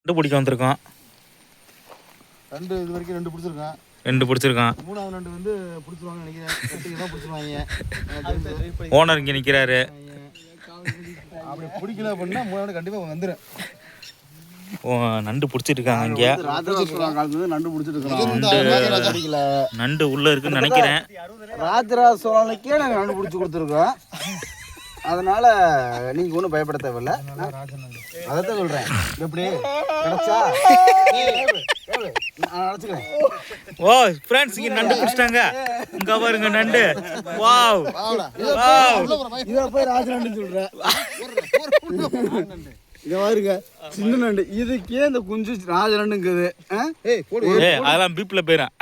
2 பிடிக்க வந்திருக்கோம். 2 இது வரைக்கும் 2 பிடிச்சிருக்கான். 2 பிடிச்சிருக்கான். 3வது நண்டு வந்து பிடிச்சிருவாங்கன்னு நினைக்கிறேன். கட்டிங்க தான் பிடிச்சிருவாங்க. ஓனர் இங்கே நிற்கிறாரு. அப்படி பிடிக்கல அப்படின்னா 3வது கண்டிப்பாக வந்துடும். நண்டு பிடிச்சிட்டு இருக்காங்க இங்கே. நண்டு பிடிச்சிட்டு நண்டு உள்ள இருக்குன்னு நினைக்கிறேன். ராஜராஜ சோழனுக்கே நாங்கள் நண்டு பிடிச்சி கொடுத்துருக்கோம். அதனால நீங்க ஒன்றும் பயப்பட தேவையில்ல. அதைத்தான் சொல்றேன். எப்படி கிடைச்சா அழைச்சிக்கிறேன். ஓ ஃப்ரெண்ட்ஸ் இங்கே நண்டு பிடிச்சிட்டாங்க. இங்க பாருங்க நண்டு. Wow wow. இதை போய் ராஜ நண்டுன்னு சொல்றேன். இங்க பாருங்க சின்ன நண்டு. இதுக்கே இந்த குஞ்சு ராஜ நண்டுங்குது. அதெல்லாம் பீப்ல போயிடும்.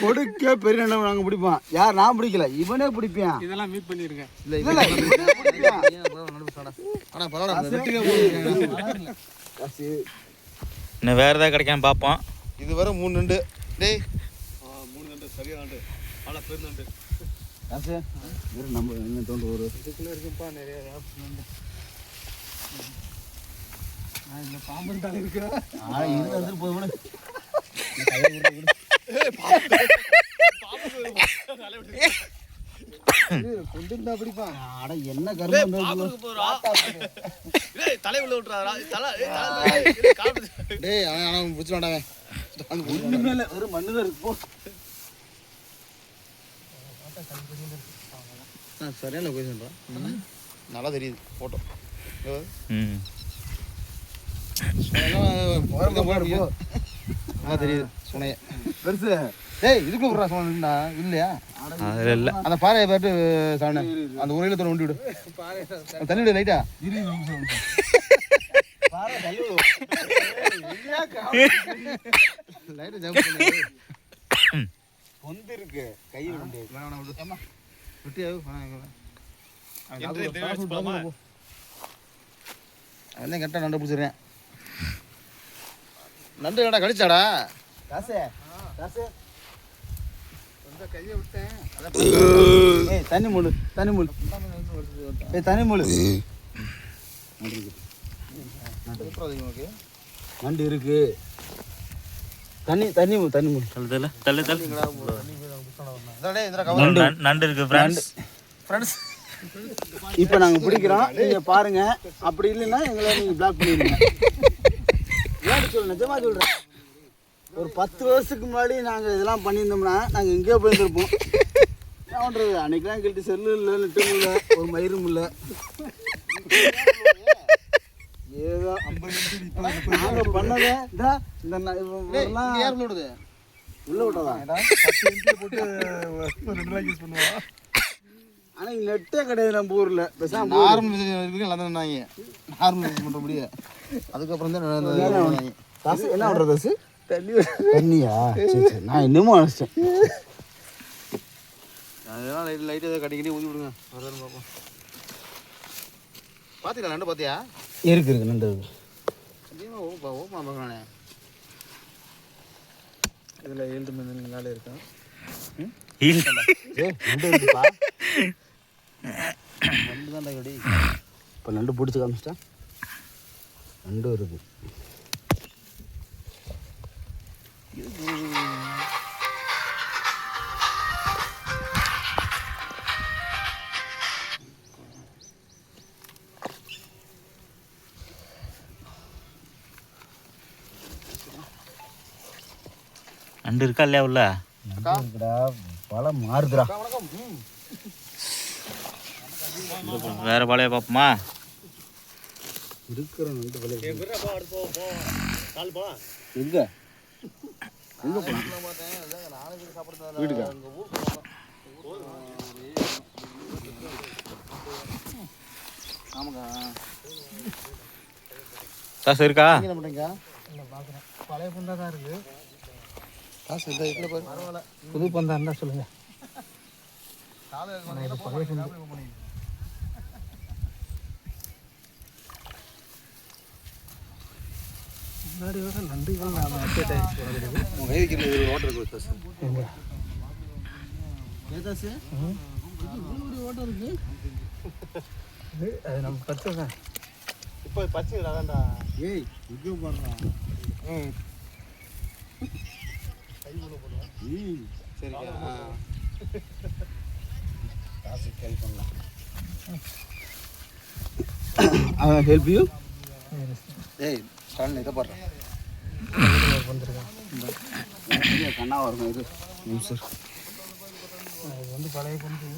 கொடுக்க பெரிய நண்டு நாங்க பிடிப்போம். யார் நான் பிடிக்கல, இவனே பிடிப்பேன். இதெல்லாம் மீட் பண்ணிருங்க. இன்னும் வேற ஏதாவது கிடைக்காம பார்ப்போம். இது வர 3 நண்டு. டேய் 3 நண்டு சரியா நண்டு. ஆனா பெரிய நண்டு. காசு நம்ம என்ன தோண்டு ஒரு இதுக்குள்ள இருக்குப்பா நிறைய நண்டு. நான் இந்த பாம்பன் தலை இருக்கா? இது வந்து போய் விடு. கொண்டுண்டா பிடிப்பான். அட என்ன கர்மம் தலை உள்ள விட்டுறாரா? டேய் அவன் பிடிச்சு வேண்டாவே. ஒண்ணுமே இல்லை, ஒரு மண்ணு தான் இருக்கு. போ சரியான போய் சொல்றான். நல்லா தெரியுது போட்டோ. நல்லா தெரியுது சுனைய பெருசு. டேய் இதுக்குள்ள விட்றா சொன்னா இல்லையா? இல்ல அந்த பாறையை பார்த்து சாண அந்த உரையில தோண ஒண்டி விடு. தண்ணி விடு லைட்டா. லைட்டா ஜம்ப் பண்ணு. பொந்து இருக்கு கை விடு. வேணா விடு. அம்மா விட்டியா? அவன் கரெக்டாக நண்டு பிடிச்சிடுறேன். நண்டு கடா கடிச்சாடா. காசு காசு கையை விட்டேன். ஏய் தண்ணி மூடு தண்ணி மூடு. ஏய் தண்ணி மூடு. நண்டு இருக்கு. தண்ணி தண்ணி தண்ணி மூடு. தள்ளு நண்டு இருக்கு ஃப்ரெண்ட்ஸ். இப்போ நாங்கள் பிடிக்கிறோம், நீங்கள் பாருங்க. அப்படி இல்லைன்னா எங்களை நீங்கள் பிளாக் பண்ணிடுங்க. ஏன்னு சொல்லு, நிஜமா சொல்கிறேன். ஒரு 10 வருஷத்துக்கு முன்னாடி நாங்கள் இதெல்லாம் பண்ணியிருந்தோம்னா நாங்கள் எங்கேயோ போயிருந்துருப்போம். என்ன பண்ணுறது, அன்றைக்கெலாம் கேட்டு செல்லு இல்லை, நெட்டும் இல்லை, ஒரு மயிரும் இல்லை. ஏதோ நாங்கள் பண்ணதே இந்த உள்ள விட்டதா போட்டு 2 ரூபாய்க்கு யூஸ் பண்ணுவோம். ஆனால் இங்கே நெட்டே கிடையாது நம்ம ஊரில். நார்மல் நார்மல் யூஸ் பண்ணுற முடியாது. அதுக்கப்புறம் தான் காசு என்ன பண்ணுறது? காசு தண்ணியா? சரி நான் இன்னமும் அனுப்பிச்சேன். அதெல்லாம் லைட்டு ஏதோ கட்டிக்கிட்டே ஊற்றி விடுங்க. வரதான் பார்ப்போம். பார்த்தீங்களா நண்டு? பார்த்தியா? இருக்கு நண்டு இருக்கு. ஓப்பா பார்க்கணே. இதில் 7 மணி மேலே இருக்கா? நண்டு இருக்குப்பா. நண்டு தான்டா கடி. இப்போ நண்டு பிடிச்சி காமிச்சிட்டா. நண்டு இருக்கு. நண்டு இருக்கா இல்லையா உள்ள? இருக்குடா, பழம் மாறுதுடா. வேற பாலைய பார்ப்போமா? இருக்கிற நண்டு விலை எங்க எங்க வீட்டுக்கா? ஆமாக்கா. காசு இருக்கா? என்ன பண்ணுறீங்க? பழைய பந்தா தான் இருக்கு. காசு இல்லை இதில் போய் பரவாயில்ல. புது பந்தா இருந்தால் சொல்லுங்கள். முன்னாடி வர நண்டுகள் நான் அப்டேட் ஆகிடுச்சு. கை வைக்கிற ஒரு ஓட்டர் இருக்கு. ஓட்டம் இருக்கு. அது நம்ம கற்றுதான். இப்போ பச்சை அதான்டா. ஏய் இங்கே போடுறான். கை உள்ள போடுவா. சரிக்கா. காசு ஹெல்ப் பண்ணலாம். அவன் ஹெல்ப் யூ. ஏய் ஸ்டாலின் இதை போடுறான். வந்துருக்கான். கண்ணாவா இருக்கும் இது. சார் இது வந்து பழைய கொண்டு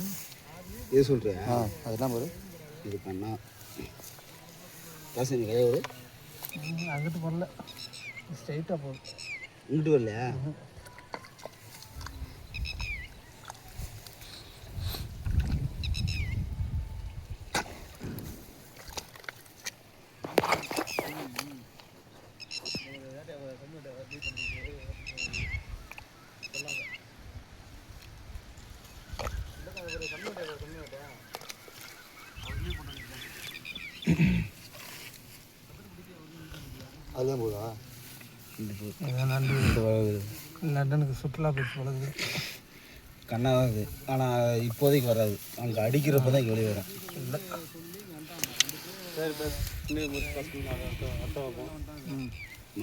இது சொல்றியா? அதெல்லாம் போடு. இது கண்ணா காசு நீ கையை விடு. அங்கிட்டு போடல, ஸ்ட்ரைட்டாக போகுது. இங்கிட்டு வரலையா? அதுதான் போதா? லண்டனுக்கு சுற்றுலா போயிட்டு போகிறது கண்ணா தான் இது. ஆனால் இப்போதைக்கு வராது. அங்கே அடிக்கிறப்ப தான் இங்கே வெளியே வரும். இல்லை சரி,